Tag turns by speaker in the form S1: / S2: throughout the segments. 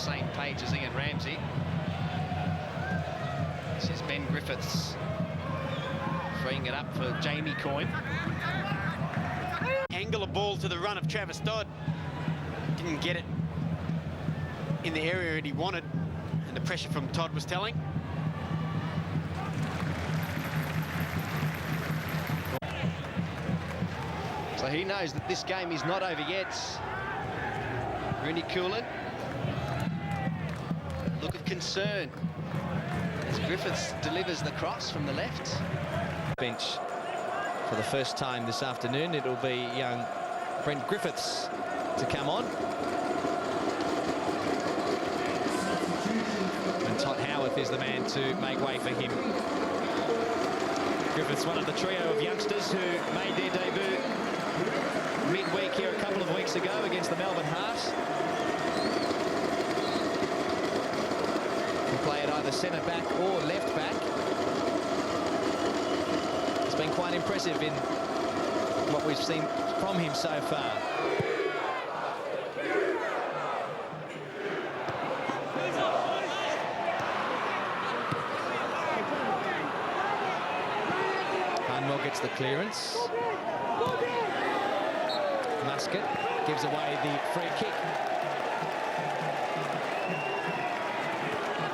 S1: same page as Ian Ramsey. This is Ben Griffiths freeing it up for Jamie Coyne.
S2: Angle a ball to the run of Travis Dodd. Didn't get it in the area that he wanted, and the pressure from Todd was telling.
S1: So he knows that this game is not over yet. Rooney Coolin. Look of concern as Griffiths delivers the cross from the left. Bench for the first time this afternoon. It'll be young Brent Griffiths to come on. And Todd Howarth is the man to make way for him. Griffiths, one of the trio of youngsters who made their debut midweek here a couple of weeks ago against the Melbourne Hearts. Can play at either centre back or left back. It's been quite impressive in what we've seen from him so far. Hanwell gets the clearance. Muscat gives away the free kick.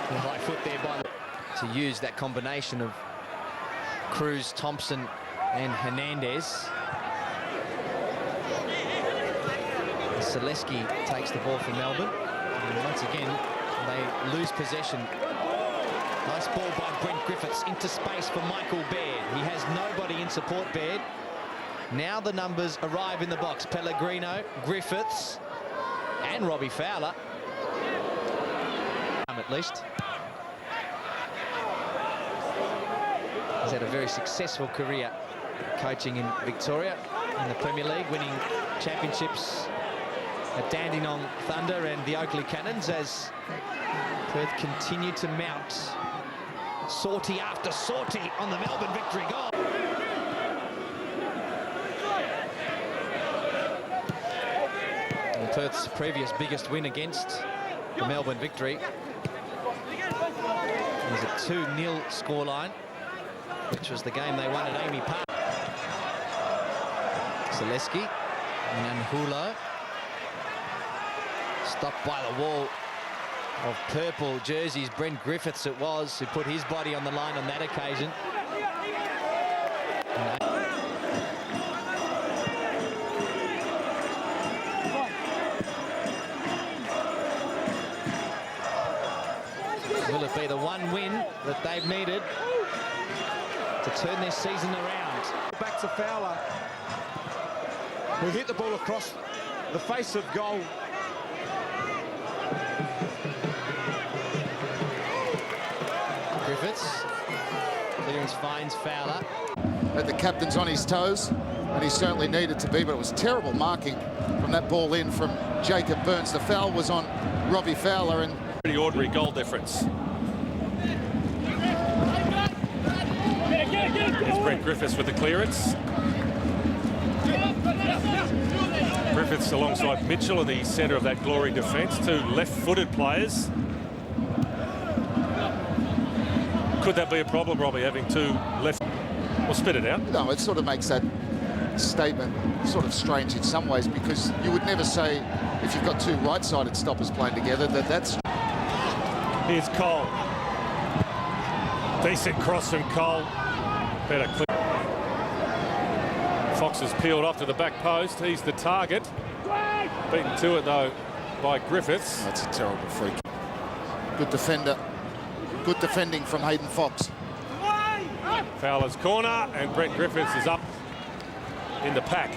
S1: The high foot there by to use that combination of Cruz, Thompson and Hernandez. Zaleski takes the ball from Melbourne. And once again, they lose possession. Nice ball by Brent Griffiths into space for Michael Baird. He has nobody in support, Baird. Now the numbers arrive in the box. Pellegrino, Griffiths, and Robbie Fowler. At least. He's had a very successful career coaching in Victoria in the Premier League, winning championships at Dandenong Thunder and the Oakley Cannons as Perth continue to mount sortie after sortie on the Melbourne victory goal. And Perth's previous biggest win against the Melbourne victory was a 2-0 scoreline, which was the game they won at Amy Park. Zaleski, Nanhulo, stopped by the wall of purple jerseys. Brent Griffiths it was who put his body on the line on that occasion. Will it be the one win that they've needed to turn their season around?
S3: Back to Fowler, who hit the ball across the face of goal.
S1: Griffiths, clearance finds Fowler.
S4: But the captain's on his toes, and he certainly needed to be, but it was terrible marking from that ball in from Jacob Burns. The foul was on Robbie Fowler, and
S5: pretty ordinary goal difference. It's Brent Griffiths with the clearance. Griffiths alongside Mitchell in the centre of that Glory defence, two left-footed players. Could that be a problem, Robbie, having two left? We'll spit it out.
S4: no, it sort of makes that statement sort of strange in some ways, because you would never say, if you've got two right-sided stoppers playing together, that's...
S5: Here's Cole. Decent cross from Cole. Better clip. Fox has peeled off to the back post. He's the target. Beaten to it, though, by Griffiths.
S4: That's a terrible free kick. Good defender. Good defending from Hayden Fox.
S5: Fowler's corner, and Brent Griffiths is up in the pack.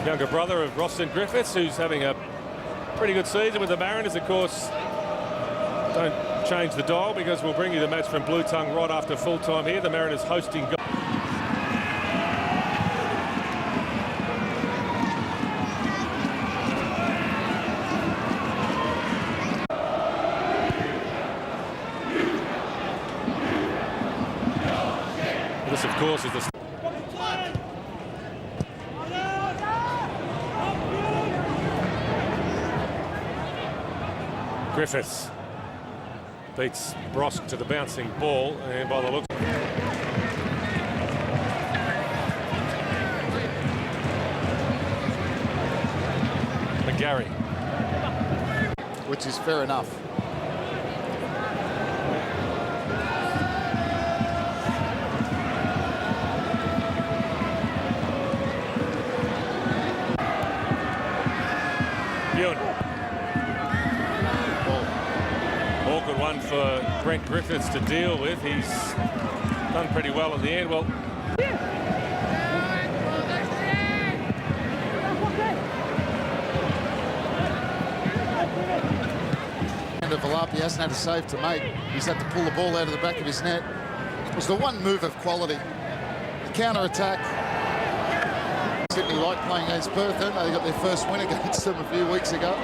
S5: Younger brother of Ross and Griffiths, who's having a pretty good season with the Mariners, of course. Don't change the dial, because we'll bring you the match from Blue Tongue right after full time here. The Mariners hosting. This, of course, is the... Griffiths beats Brosk to the bouncing ball, and by the look, McGarry,
S4: which is fair enough.
S5: Ewan. Awkward one for Brent Griffiths to deal with. He's done pretty well in the end. Well,
S4: He hasn't had a save to make. He's had to pull the ball out of the back of his net. It was the one move of quality. The counter-attack. Sydney like playing against Perth, and they got their first win against them a few weeks ago.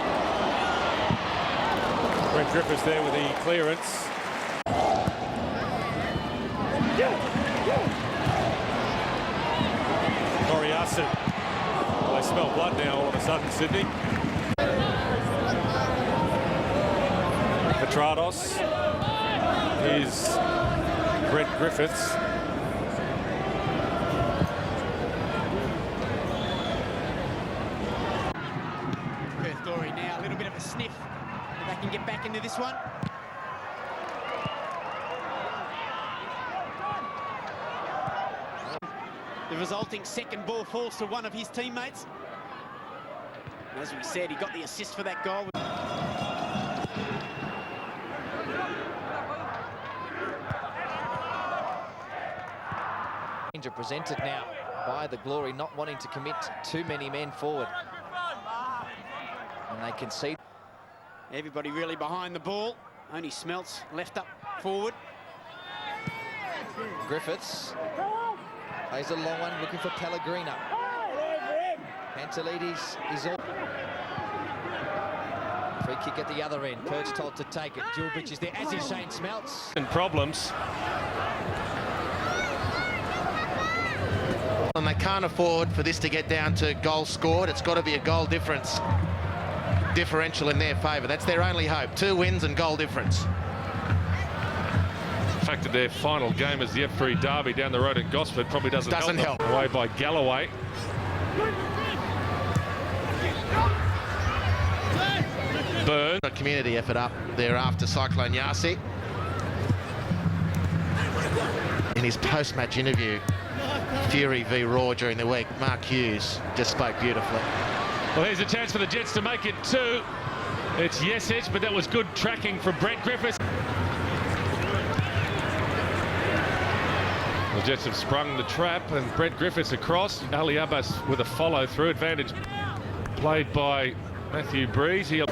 S5: Brent Griffiths there with the clearance. Coriason. They smell blood now all of a sudden, Sydney. Petrados is Brent Griffiths.
S2: Perth Glory now, a little bit of a sniff. If they can get back into this one. The resulting second ball falls to one of his teammates. As we said, he got the assist for that goal.
S1: Danger presented now by the Glory, not wanting to commit too many men forward. And they concede.
S2: Everybody really behind the ball. Only Smelts left up forward.
S1: Griffiths plays a long one, looking for Pellegrino. Pantelides is all. Free kick at the other end. Perch told to take it. Gilbridge is there, as is Shane Smelts.
S5: And problems.
S6: And they can't afford for this to get down to goals scored. It's got to be a goal differential in their favour. That's their only hope. 2 wins and goal difference.
S5: The fact that their final game is the F3 derby down the road at Gosford probably doesn't help. Away by Galloway. Bird.
S6: A community effort up there after Cyclone Yasi. In his post-match interview, Fury v Raw during the week, Mark Hughes just spoke beautifully.
S5: Well, here's a chance for the Jets to make it 2. It's Yesic, but that was good tracking from Brent Griffiths. The Jets have sprung the trap, and Brent Griffiths across. Ali Abbas with a follow-through. Advantage played by Matthew Breeze. He'll...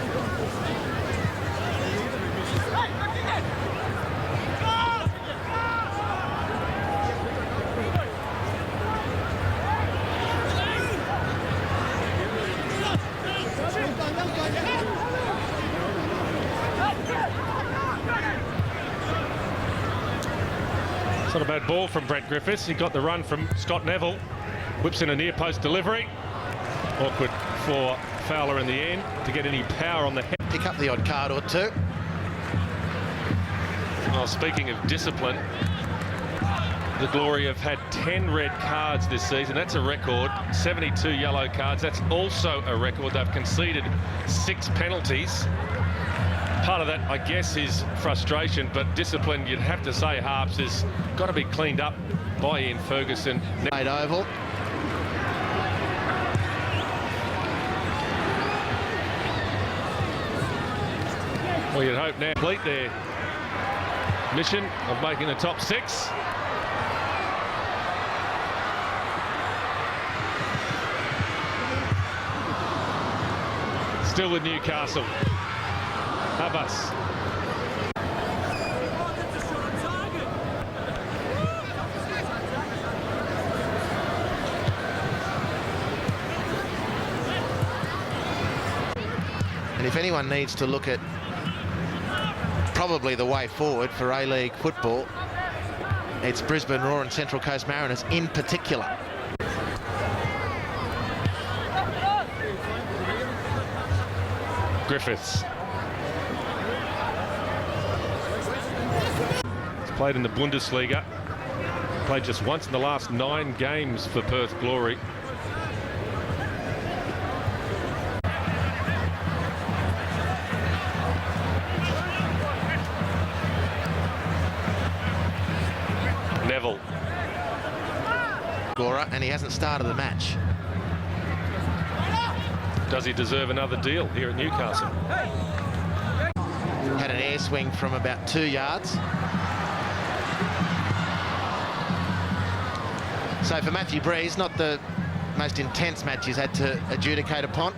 S5: It's not a bad ball from Brent Griffiths. He got the run from Scott Neville. Whips in a near post delivery. Awkward for Fowler in the end to get any power on the head.
S6: Pick up the odd card or 2.
S5: Well, speaking of discipline, the Glory have had 10 red cards this season. That's a record. 72 yellow cards. That's also a record. They've conceded 6 penalties. Part of that, I guess, is frustration, but discipline, you'd have to say, Harps, has got to be cleaned up by Ian Ferguson.
S6: Made oval.
S5: Well, you'd hope now complete their mission of making the top 6. Still with Newcastle. Abbas.
S6: And if anyone needs to look at probably the way forward for A-League football, it's Brisbane Roar and Central Coast Mariners in particular.
S5: Griffiths. Played in the Bundesliga. Played just once in the last 9 games for Perth Glory. Neville.
S6: Gora, and he hasn't started the match.
S5: Does he deserve another deal here at Newcastle?
S6: Had an air swing from about 2 yards. So for Matthew Breeze, not the most intense match he's had to adjudicate upon.